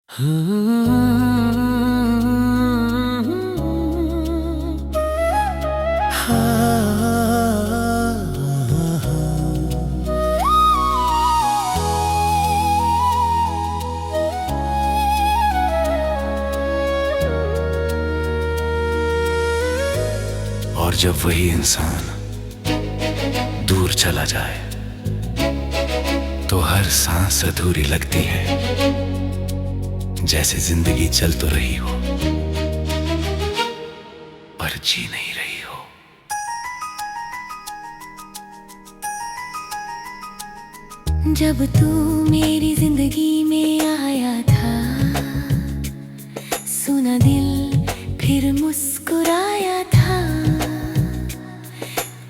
और जब वही इंसान दूर चला जाए तो हर सांस अधूरी लगती है, जैसे जिंदगी चल तो रही हो पर जी नहीं रही हो। जब तू मेरी जिंदगी में आया था, सुना दिल फिर मुस्कुराया था।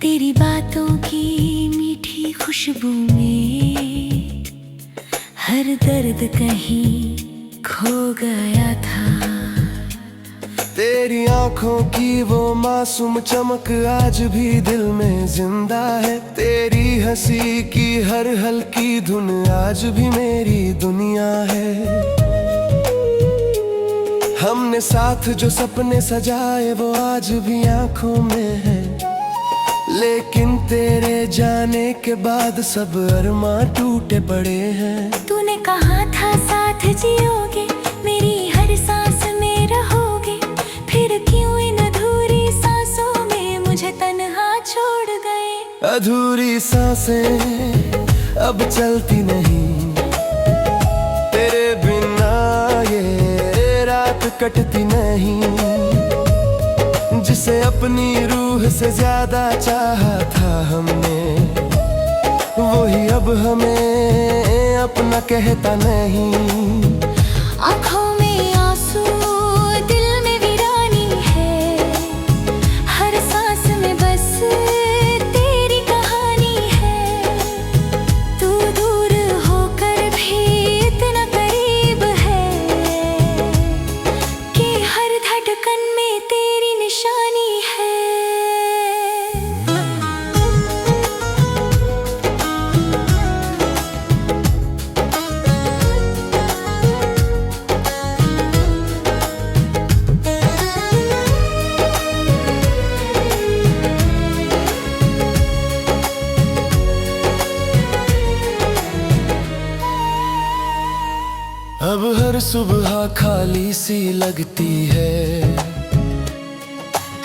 तेरी बातों की मीठी खुशबू में हर दर्द कहीं खो गया था। तेरी आंखों की वो मासूम चमक आज भी दिल में जिंदा है। तेरी हंसी की हर हल्की धुन आज भी मेरी दुनिया है। हमने साथ जो सपने सजाए वो आज भी आंखों में है, लेकिन तेरे जाने के बाद सब अरमां टूटे पड़े हैं। तूने कहा था साथ जियोगे, मेरी हर सांस में रहोगे, फिर क्यों इन अधूरी सांसों में मुझे तन्हा छोड़ गए। अधूरी सांसें अब चलती नहीं, तेरे बिना ये रात कटती नहीं। जिसे अपनी रूह से ज्यादा चाहा था हमने, वही अब हमें अपना कहता नहीं। आँखों में आंसू, दिल में वीरानी है, हर सांस में बस तेरी कहानी है। तू दूर होकर भी इतना करीब है कि हर धड़कन में तेरी निशानी है। अब हर सुबह खाली सी लगती है,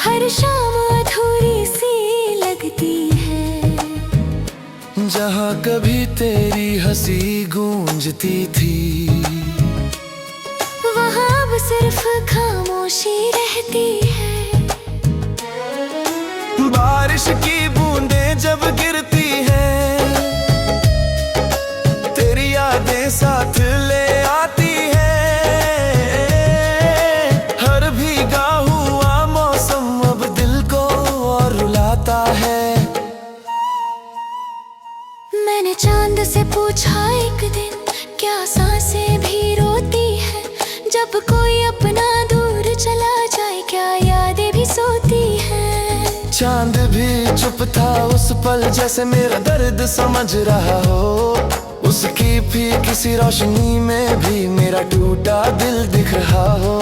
हर शाम अधूरी सी लगती है। जहाँ कभी तेरी हंसी गूंजती थी, वहाँ अब सिर्फ खामोशी रहती है। बारिश की बूंदें जब गिरती हैं, तेरी यादें साथ ले आती हैं। हर भीगा हुआ मौसम अब दिल को और रुलाता है। मैंने चांद से पूछा एक दिन, क्या सांसें भी रोती है जब कोई अपना दूर चला जाए, क्या यादें भी सोती हैं। चांद भी चुप था उस पल, जैसे मेरा दर्द समझ रहा हो। उसकी भी किसी रोशनी में भी मेरा टूटा दिल दिख रहा हो।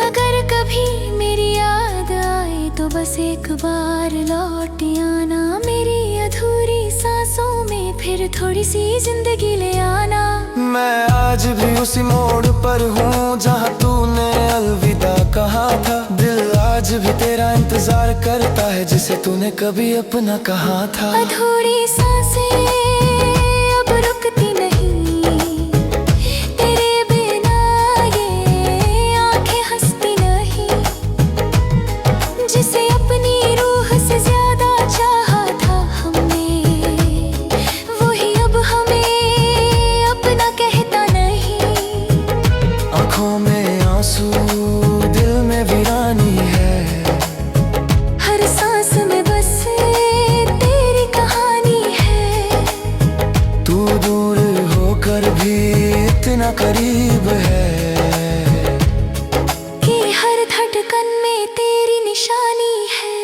अगर कभी मेरी याद आए तो बस एक बार लौट आना, मेरी अधूरी सांसों में फिर थोड़ी सी जिंदगी ले आना। मैं आज भी उसी मोड़ पर हूँ जहाँ तूने अलविदा कहा था। दिल आज भी तेरा इंतजार करता है, जिसे तूने कभी अपना कहा था। अधूरी सांसें अब रुकती नहीं, तेरे बिना ये आंखें हंसती नहीं। जिसे अपनी रूह से ज्यादा चाहा था हमने, वही अब हमें अपना कहता नहीं। आँखों में आंसू, दिल में वीरानी है, हर सांस में बस तेरी कहानी है। तू दूर होकर भी इतना करीब है कि हर धड़कन में तेरी निशानी है।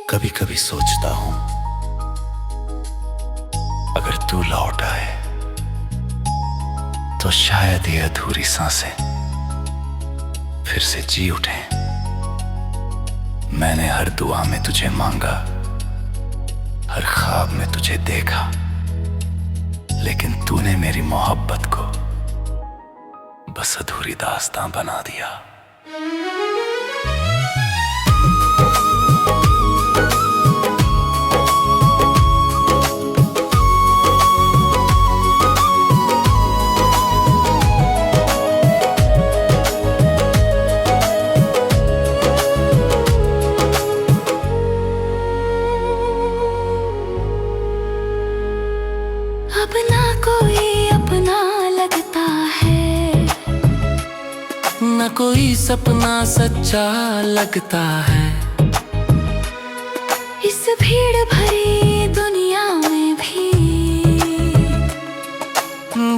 कभी कभी सोचता हूँ, अगर तू लौट आए तो शायद ये अधूरी सांसें फिर से जी उठे। मैंने हर दुआ में तुझे मांगा, हर ख्वाब में तुझे देखा, लेकिन तूने मेरी मोहब्बत को बस अधूरी दास्तां बना दिया। अब ना कोई अपना लगता है, न कोई सपना सच्चा लगता है। इस भीड़ भरी दुनिया में भी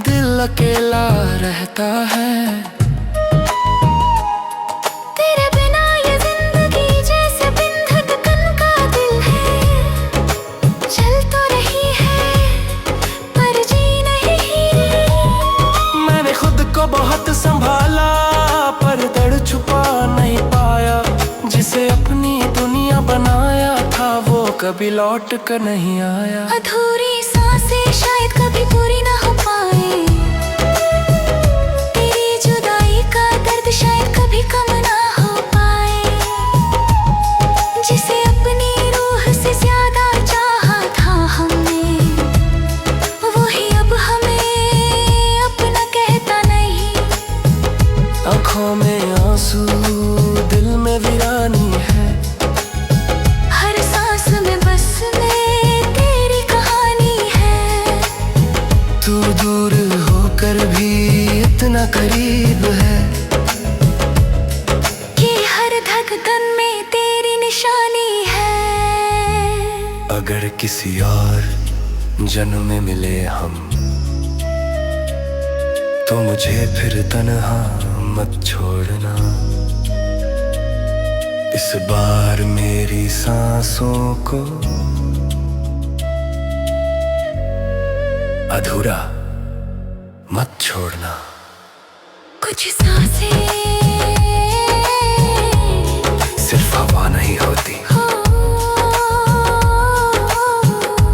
दिल अकेला रहता है। तेरे बिना ये जिंदगी जैसे बिन धड़कन का दिल है। चल तो रही है पर जी नहीं। मैंने खुद को बहुत संभाला पर दर्द छुपा नहीं पाया। जिसे अपनी दुनिया बनाया था वो कभी लौट कर नहीं आया। अधूरी सांसें शायद कभी पूरी ना हो पाए। तेरी जुदाई का दर्द शायद कभी कम ना हो पाए। जिसे अपनी रूह से ज्यादा चाहा था हमने, वही अब हमें अपना कहता नहीं। आँखों में आंसू, दिल में वीरानी है। हर सांस में बस में तेरी कहानी है। तू दूर होकर भी इतना करीब है कि हर धड़कन में तेरी निशानी है। अगर किसी और जन्म में मिले हम तो मुझे फिर तन्हा मत छोड़ना। इस बार मेरी सांसों को अधूरा मत छोड़ना। कुछ सांसें सिर्फ हवा नहीं होती, हो,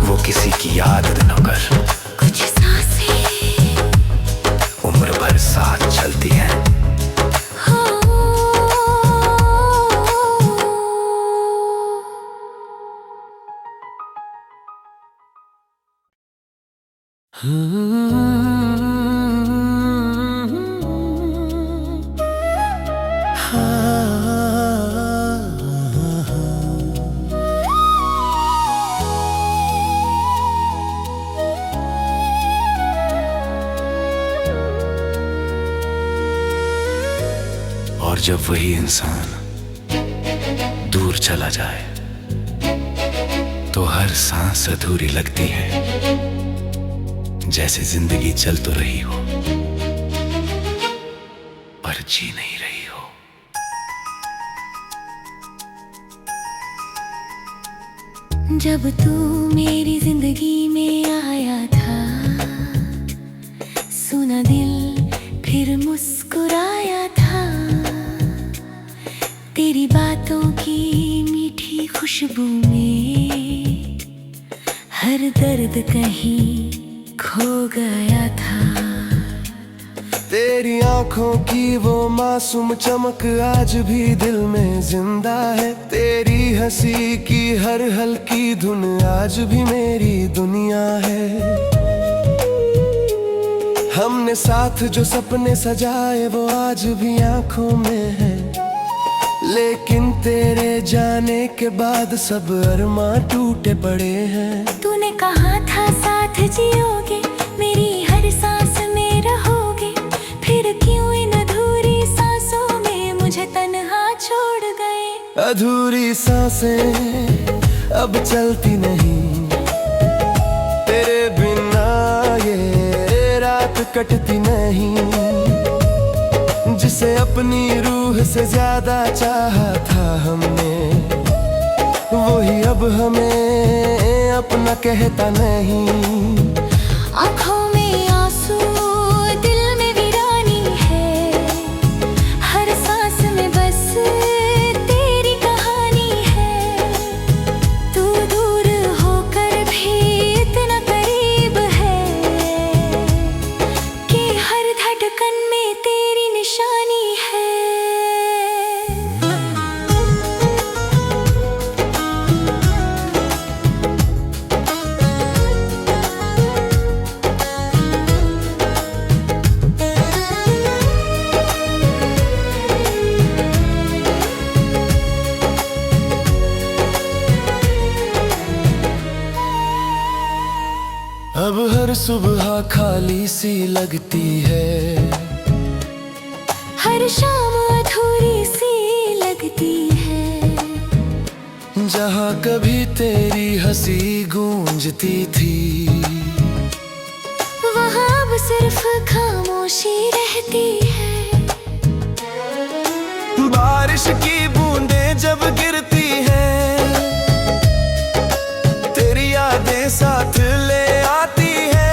वो किसी की याद दिनोकर कुछ सांसें उम्र भर साथ चलती हैं। हो। और जब वही इंसान दूर चला जाए तो हर सांस अधूरी लगती है, जैसे जिंदगी चल तो रही हो पर जी नहीं रही हो। जब तू मेरी जिंदगी में आया था, सुना दिल फिर मुस्कुराया था। तेरी बातों की मीठी खुशबू में हर दर्द कहीं खो गया था। तेरी आंखों की वो मासूम चमक आज भी दिल में जिंदा है। तेरी हंसी की हर हल्की धुन आज भी मेरी दुनिया है। हमने साथ जो सपने सजाए वो आज भी आंखों में है। लेकिन तेरे जाने के बाद सब अरमां टूटे पड़े हैं। तूने कहा था साथ जियोगे, मेरी हर सांस में रहोगे। फिर क्यों इन अधूरी सांसों में मुझे तन्हा छोड़ गए। अधूरी सांसें अब चलती नहीं, तेरे बिना ये रात कटती नहीं। जिसे अपनी रूह से ज्यादा चाहा था हमने, वही अब हमें अपना कहता नहीं। आँखों में आंसू, दिल में सुबह खाली सी लगती है, हर शाम अधूरी सी लगती है। जहाँ कभी तेरी हंसी गूंजती थी, वहाँ अब सिर्फ खामोशी रहती है। बारिश की बूंदें जब गिरती हैं, तेरी यादें साथ ले आती हैं।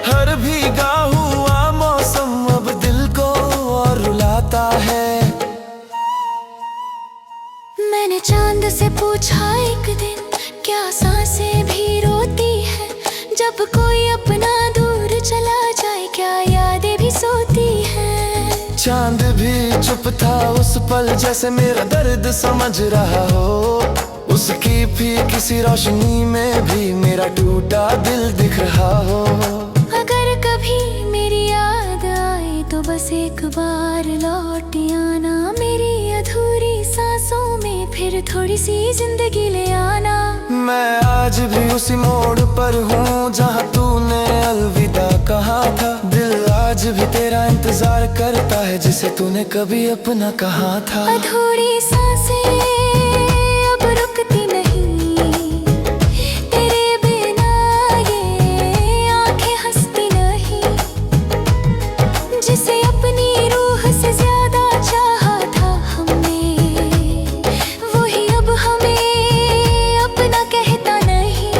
हर भीगा हुआ मौसम अब दिल को और रुलाता है। मैंने चांद से पूछा एक दिन, क्या सांसें भी रोती है जब कोई अपना दूर चला जाए, क्या यादें भी सोती हैं। चांद भी चुप था उस पल, जैसे मेरा दर्द समझ रहा हो। उसकी भी किसी रोशनी में भी मेरा टूटा दिल दिख रहा हो। अगर कभी मेरी याद आए तो बस एक बार लौट आना, मेरी अधूरी सांसों में फिर थोड़ी सी जिंदगी ले आना। मैं आज भी उसी मोड़ पर हूँ जहाँ तूने अलविदा कहा था। दिल आज भी तेरा इंतजार करता है, जिसे तूने कभी अपना कहा था। अधूरी सांसें अब रुकती नहीं, तेरे बिना ये आंखें हंसती नहीं। जिसे अपनी रूह से ज्यादा चाहा था हमने, वही अब हमें अपना कहता नहीं।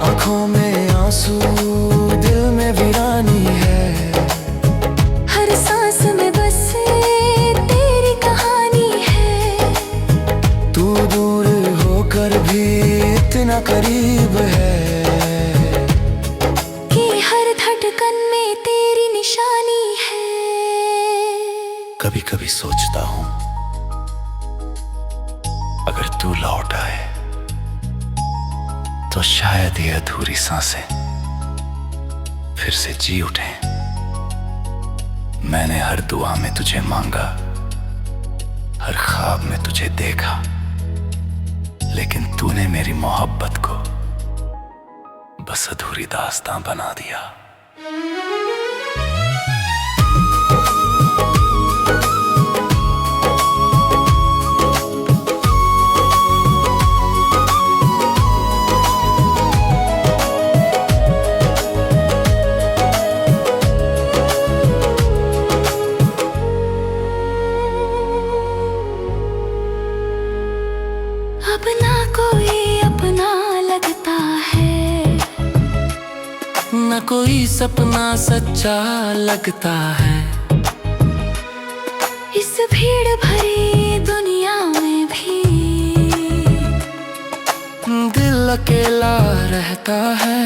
आँखों में आंसू, दिल में वीरानी है, हर सांस में बस तेरी कहानी है। तू दूर होकर भी इतना करीब है कि हर धड़कन में तेरी निशानी है। कभी कभी सोचता हूँ, अगर तू लौट आए तो शायद ये अधूरी सांसें फिर से जी उठें। मैंने हर दुआ में तुझे मांगा, हर ख्वाब में तुझे देखा, लेकिन तूने मेरी मोहब्बत को बस अधूरी दास्तां बना दिया। अब ना कोई अपना लगता है, न कोई सपना सच्चा लगता है। इस भीड़ भरी दुनिया में भी दिल अकेला रहता है।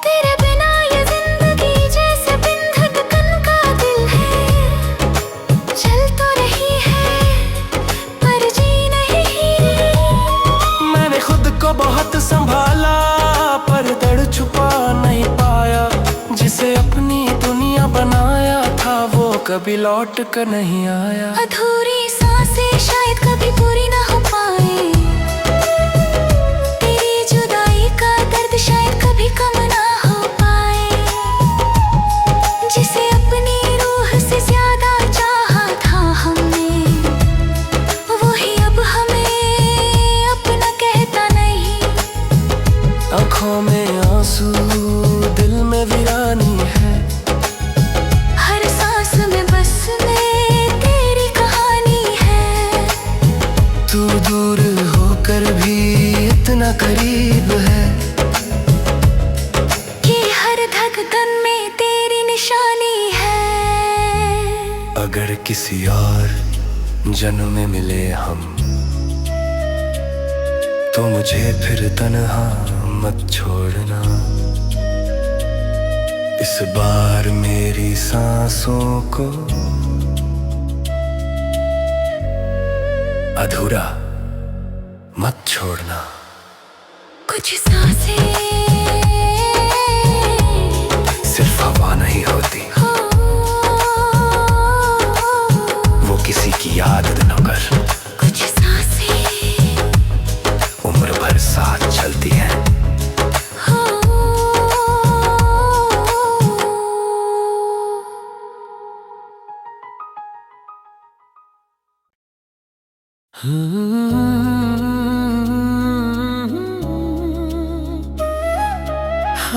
तेरे बिना ये जिंदगी जैसे बिन धड़कन का दिल है। चल तो रही है पर जी नहीं रही। मैंने खुद को बहुत संभाला पर दर्द छुपा नहीं पाया। जिसे अपनी दुनिया बनाया था वो कभी लौट कर नहीं आया। अधूरी सांसें शायद कभी पूरी ना हो पाए, तेरी जुदाई का दर्द शायद कभी कम ना हो पाए। जिसे अपनी रूह से ज्यादा चाहा था हमने, वही अब हमें अपना कहता नहीं। आँखों में आंसू, दिल में वीरानी है, हर सांस में बस में तेरी कहानी है। तू दूर होकर भी इतना करीब है कि हर धड़कन में तेरी निशानी है। अगर किसी और जन्म में मिले हम तो मुझे फिर तन्हा मत छोड़ना। इस बार मेरी सांसों को अधूरा मत छोड़ना। कुछ सांसें सिर्फ हवा नहीं होती, हो, वो किसी की याद न कर, कुछ सांसें उम्र भर साथ और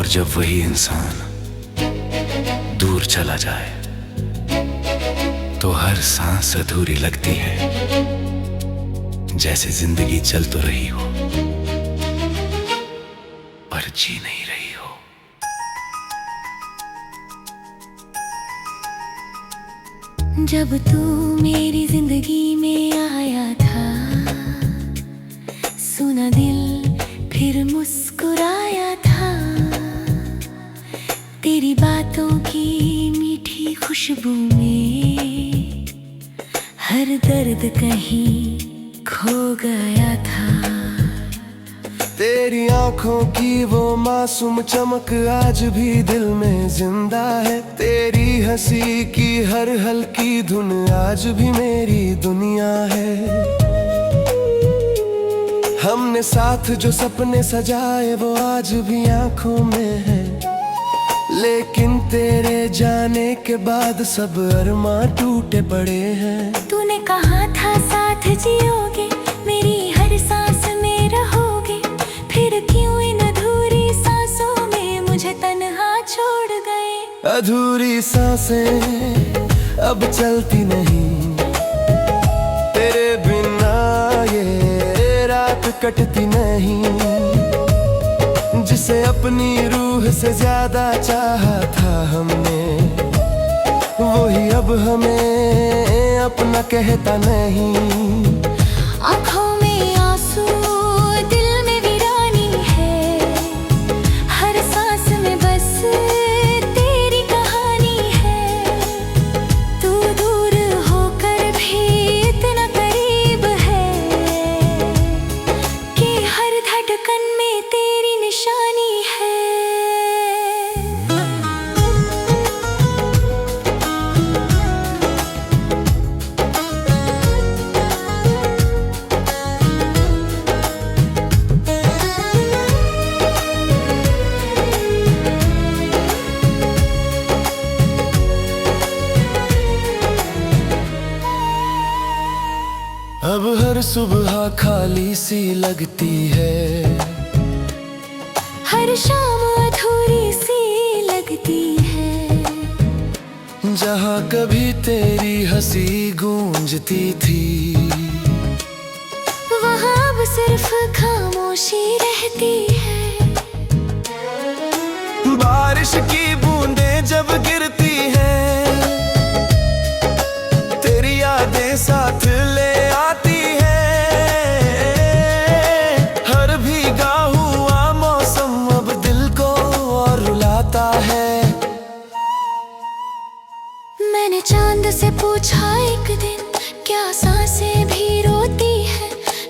जब वही इंसान दूर चला जाए तो हर सांस अधूरी लगती है, जैसे जिंदगी चल तो रही हो पर जी नहीं रही हो। जब तू मेरी जिंदगी में आया था, सुना दिल फिर मुस्कुराया था। तेरी बातों की मीठी खुशबू में हर दर्द कहीं खो गया था। तेरी आंखों की वो मासूम चमक आज भी दिल में जिंदा है। तेरी हंसी की हर हल्की धुन आज भी मेरी दुनिया है। हमने साथ जो सपने सजाए वो आज भी आंखों में है, लेकिन तेरे जाने के बाद सब अरमां टूटे पड़े हैं। तूने कहा था साथ जियोगे, मेरी हर सांस में रहोगे, फिर क्यों इन अधूरी सांसों में मुझे तन्हा छोड़ गए। अधूरी सांसें अब चलती नहीं, तेरे बिना ये रात कटती नहीं। जिसे अपनी रूह से ज्यादा चाहा था हमने, वही अब हमें अपना कहता नहीं। आँखों में आंसू, दिल में वीरानी है, हर सांस में बस तेरी कहानी है। तू दूर होकर भी इतना करीब है कि हर धड़कन में तेरी निशानी है। अब हर सुबह खाली सी लगती है, हर शाम अधूरी सी लगती है। जहाँ कभी तेरी हंसी गूंजती थी, वहाँ अब सिर्फ खामोशी रहती है। बारिश की बूंदें जब गिरती हैं, तेरी यादें साथ ले आती हैं। हर भीगा हुआ मौसम अब दिल को और रुलाता है। मैंने चांद से पूछा एक दिन, क्या सांसें भी रोती है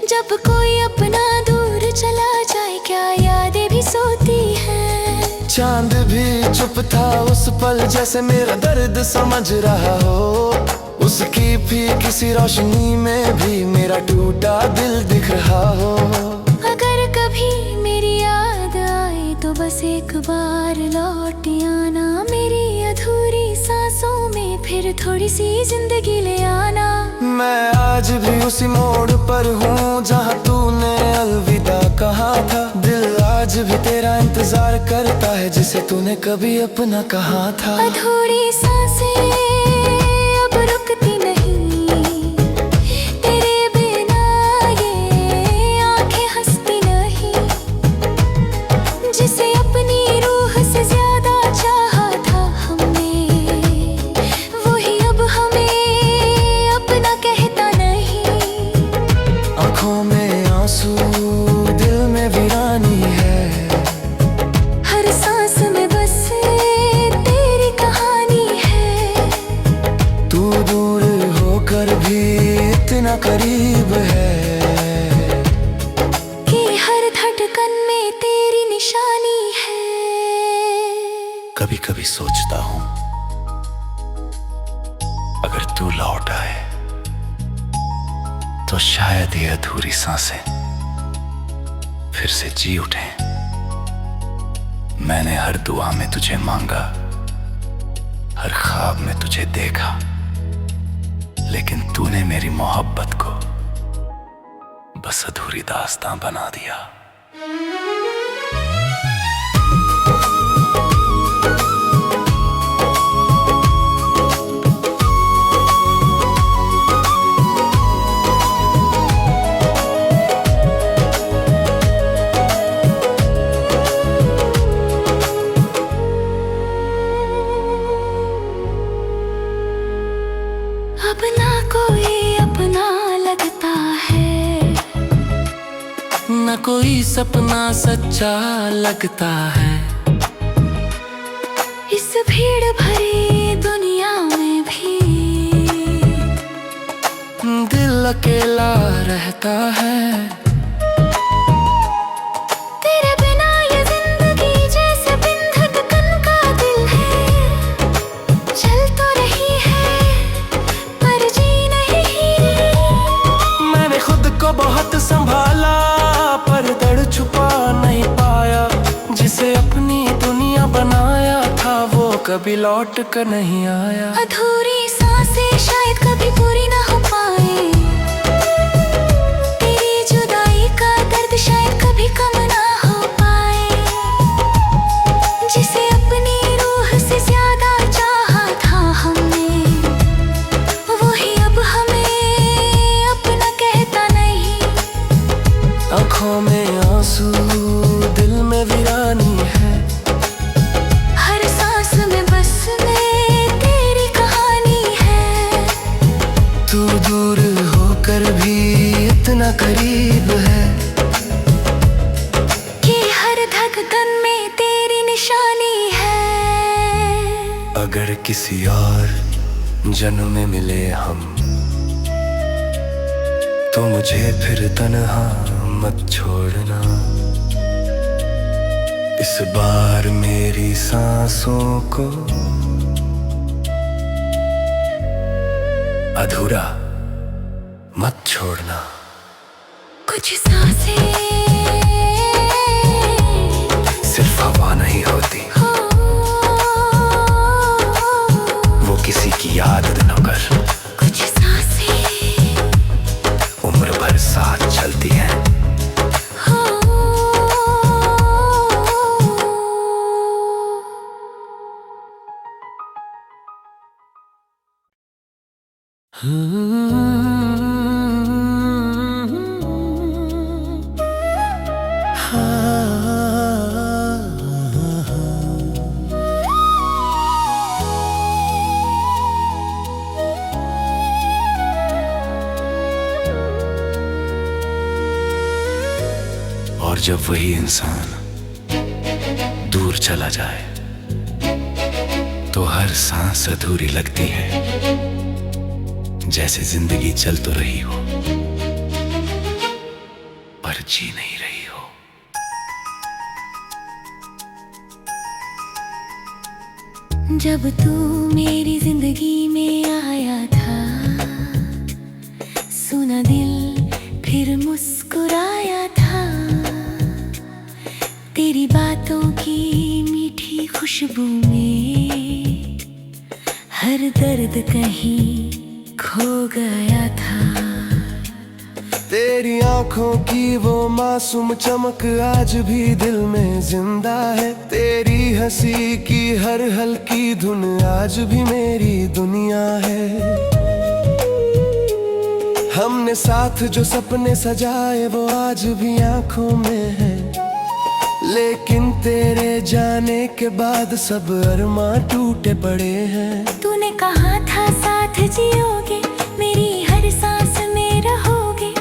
जब कोई अपना दूर चला जाए, क्या यादें भी सोती हैं। चांद भी चुप था उस पल, जैसे मेरा दर्द समझ रहा हो। उसकी भी किसी रोशनी में भी मेरा टूटा दिल दिख रहा हो। अगर कभी मेरी याद आए तो बस एक बार लौट आना, मेरी अधूरी सांसों में फिर थोड़ी सी जिंदगी ले आना। मैं आज भी उसी मोड़ पर हूँ जहाँ तूने अलविदा कहा था। दिल आज भी तेरा इंतजार करता है, जिसे तूने कभी अपना कहा था। अधूरी सांसें अब रुकती नहीं, तेरे बिना ये आंखें हंसती नहीं। जिसे अपनी रूह से ज्यादा चाहा था हमने, वही अब हमें अपना कहता नहीं। आँखों में आंसू, दिल में वीरानी है, हर सांस में बस तेरी कहानी है। तू दूर होकर भी इतना करीब है कि हर धड़कन में तेरी निशानी है। कभी कभी सोचता हूं, अगर तू लौट आए तो शायद ये अधूरी सांसें फिर से जी उठें। मैंने हर दुआ में तुझे मांगा, हर ख्वाब में तुझे देखा, लेकिन तूने मेरी मोहब्बत को बस अधूरी दास्तां बना दिया। अब ना कोई अपना लगता है, न कोई सपना सच्चा लगता है। इस भीड़ भरी दुनिया में भी दिल अकेला रहता है। तेरे बिना ये जिंदगी जैसे बिन धड़कन का दिल है। चल तो रही है पर जी नहीं रही। मैंने खुद को बहुत संभाला पर दर्द छुपा नहीं पाया। जिसे अपनी दुनिया बनाया था वो कभी लौट कर नहीं आया। अधूरी सांसें शायद कभी पूरी ना हो पाए। तेरी जुदाई का दर्द शायद कभी कम ना हो पाए। जिसे अपनी रूह से ज्यादा चाहा था हमने, वही अब हमें अपना कहता नहीं। आँखों में आंसू, दिल में वीरानी है। हर सांस में बस में तेरी कहानी है। तू दूर होकर भी इतना करीब है कि हर धड़कन में तेरी निशानी है। अगर किसी और जन्म में मिले हम तो मुझे फिर तन्हा मत छोड़ना। इस बार मेरी सांसों को अधूरा मत छोड़ना। कुछ सांसें सिर्फ हवा नहीं होती, हो, वो किसी की याद दिनों कर कुछ सांसें उम्र भर साथ चलती हैं। हो। और जब वही इंसान दूर चला जाए तो हर सांस अधूरी लगती है। जैसे जिंदगी चल तो रही हो पर जी नहीं रही हो। जब तू मेरी जिंदगी में आया था, सुना दिल फिर मुस्कुराया था। तेरी बातों की मीठी खुशबू में हर दर्द कहीं खो गया था। तेरी आंखों की वो मासूम चमक आज भी दिल में जिंदा है। तेरी हंसी की हर हल्की धुन आज भी मेरी दुनिया है। हमने साथ जो सपने सजाए वो आज भी आंखों में है। लेकिन तेरे जाने के बाद सब अरमां टूटे पड़े हैं। तूने कहा था साथ जियोगे, मेरी हर सांस में रहोगे।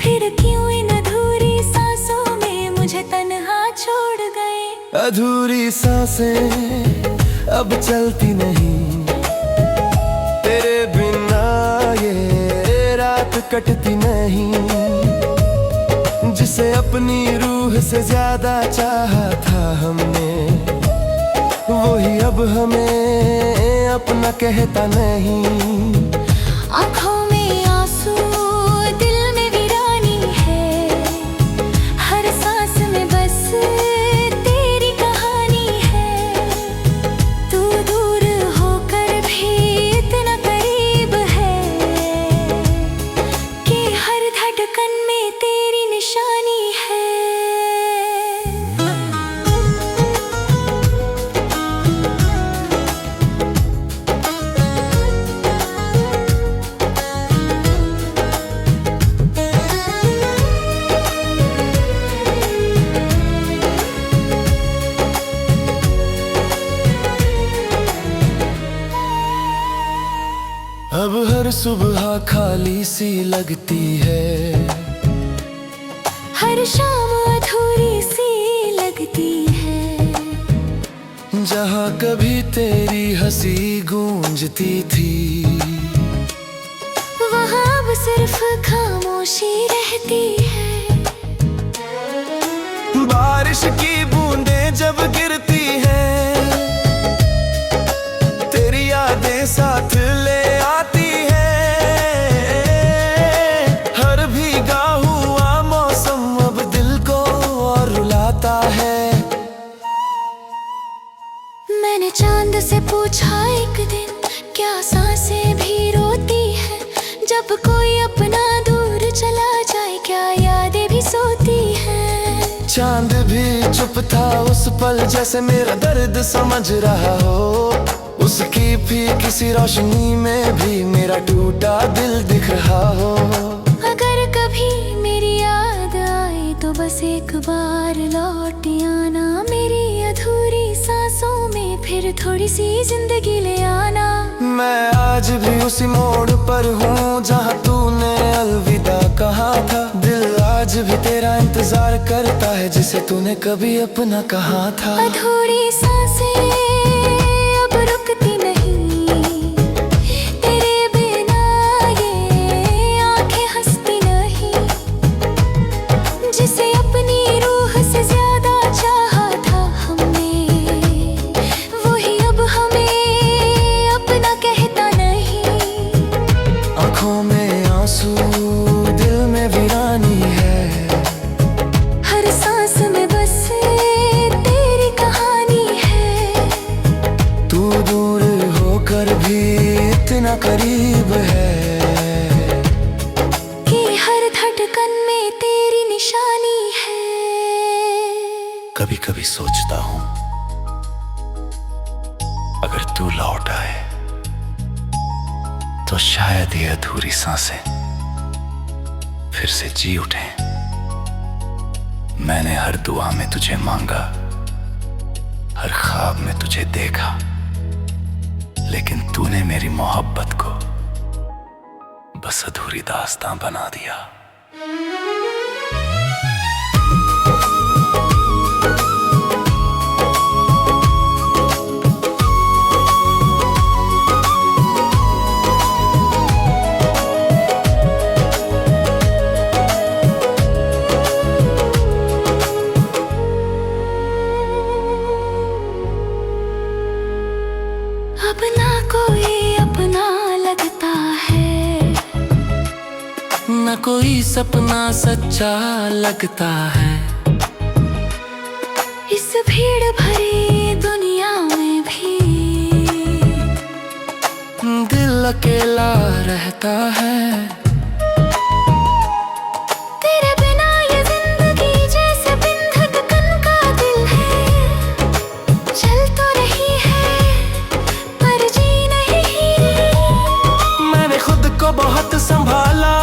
फिर क्यों इन अधूरी सांसों में मुझे तन्हा छोड़ गए। अधूरी सांसें अब चलती नहीं, तेरे बिना ये रात कटती नहीं। जिसे अपनी रूह से ज्यादा चाहा था हमने, वही अब हमें अपना कहता नहीं। आँखों में आंसू, दिल में वीरानी है। हर सांस में बस तेरी कहानी अब हर सुबह खाली सी लगती है, हर शाम अधूरी सी लगती है। जहाँ कभी तेरी हंसी गूंजती थी, वहाँ अब सिर्फ खामोशी रहती है। बारिश की बूंदें जब गिरती हैं, तेरी यादें साथ ले आती हैं। हर भीगा हुआ मौसम अब दिल को और रुलाता है। मैंने चांद से पूछा एक दिन, क्या सांसें भी रोती है जब कोई अपना दूर चला जाए, क्या यादें भी सोती हैं। चांद भी चुप था उस पल, जैसे मेरा दर्द समझ रहा हो। उसकी भी किसी रोशनी में भी मेरा टूटा दिल दिख रहा हो। अगर कभी मेरी याद आए तो बस एक बार लौट आना, मेरी अधूरी सांसों में फिर थोड़ी सी जिंदगी ले आना। मैं आज भी उसी मोड़ पर हूँ जहाँ तूने अलविदा कहा था। दिल आज भी तेरा इंतजार करता है, जिसे तूने कभी अपना कहा था। अधूरी सांसें अब रुकती नहीं, तेरे बिना ये आंखें हंसती नहीं। जिसे अपनी रूह से ज्यादा चाहा था हमने, वही अब हमें अपना कहता नहीं। आँखों में आंसू, दिल में वीरानी है, हर सांस में बस तेरी कहानी है। तू दूर होकर भी इतना करीब है कि हर धड़कन में तेरी निशानी है। कभी कभी सोचता हूँ, अगर तू लौट आए तो शायद ये अधूरी सांसें फिर से जी उठें। मैंने हर दुआ में तुझे मांगा, हर ख्वाब में तुझे देखा, लेकिन तूने मेरी मोहब्बत को बस अधूरी दास्तां बना दिया। अब ना कोई अपना लगता है, न कोई सपना सच्चा लगता है। इस भीड़ भरी दुनिया में भी दिल अकेला रहता है। तेरे बिना ये जिंदगी जैसे बिन धड़कन का दिल है। चल तो रही है पर जी नहीं। मैंने खुद को बहुत संभाला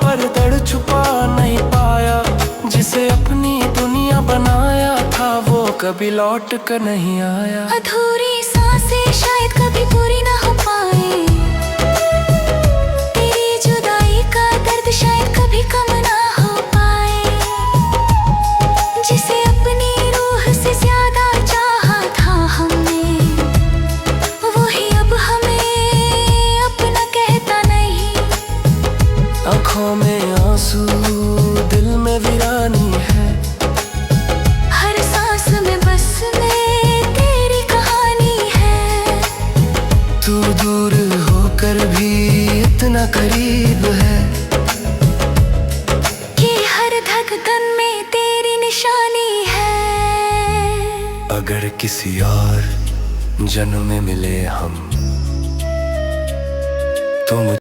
पर दर्द छुपा नहीं पाया। जिसे अपनी दुनिया बनाया था वो कभी लौट कर नहीं आया। अधूरी सांसें शायद कभी पूरी ना हो पाए, तेरी जुदाई का दर्द शायद कभी कम ना हो पाए। जिसे अपनी रूह से ज्यादा चाहा था हमने, वही अब हमें अपना कहता नहीं। आँखों में आंसू, दिल में वीरानी है, हर सांस में बस में तेरी कहानी है। तू दूर होकर भी इतना करीब है कि हर धड़कन में तेरी निशानी है। अगर किसी और जन्म में मिले हम तो